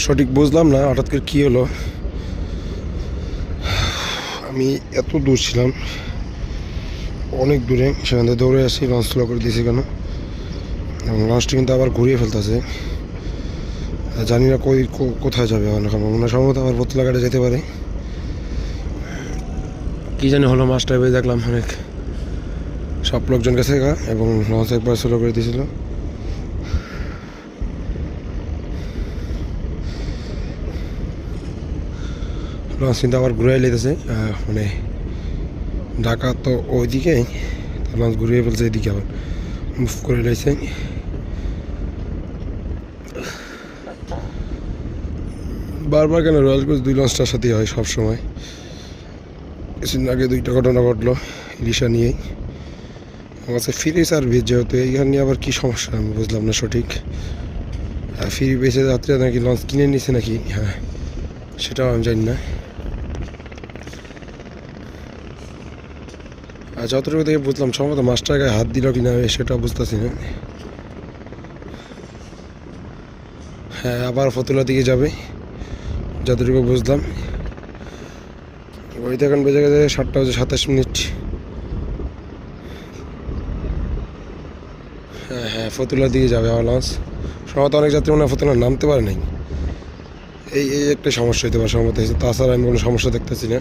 সঠিক বুঝলাম না হঠাৎ করে কী হলো। আমি এত দূর ছিলাম, অনেক দূরে, সেখান থেকে দৌড়ে আসি, লঞ্চ স্লো করে দিয়েছি কেন, এবং লঞ্চটি কিন্তু আবার ঘুরিয়ে ফেলতেছে। জানি না কোথায় যাবে এখন, মনে সম্ভবত আবার বোতলাঘাটে যেতে পারে। কী জানি হলো, মাছটা এবার দেখলাম অনেক সব লোকজন গেছে এবং লঞ্চ একবার স্লো করে দিয়েছিল। লঞ্চ কিন্তু আবার ঘুরাই লেগেছে, মানে ঢাকা তো ওইদিকে, লঞ্চ ঘুরিয়ে ফেলছে এদিকে, আবার মুভ করে লেগেছে। বারবার কেন রয়্যাল ক্রুজ দুই লঞ্চটার সাথেই হয় সবসময়। কিছুদিন আগে দুইটা ঘটনা ঘটলো রিসা নিয়েই। আমার কাছে ফ্রি সার্ভিস, যেহেতু এইখান নিয়ে আবার কী সমস্যা আমি বুঝলাম না সঠিক। ফ্রি বেসে যাত্রীরা নাকি লঞ্চ কিনে নিছে নাকি, হ্যাঁ সেটাও আমি জানি না। আর যতটুকু থেকে বুঝলাম সম্ভবত মাস্টার গায়ে হাত দিল কিনা সেটা বুঝতেছি না। হ্যাঁ, আবার ফতুল্লা দিকে যাবে যতটুকু বুঝলাম। ওইতে এখন বেজে গেছে 7:27। হ্যাঁ হ্যাঁ, ফতুল্লার দিকে যাবে আবার লঞ্চ। সম্ভবত অনেক যাত্রী মনে হয় ফতুল্লা নামতে পারে নাই, এই একটা সমস্যা হতে পারে সম্ভবত। তাছাড়া আমি কোনো সমস্যা দেখতেছি না।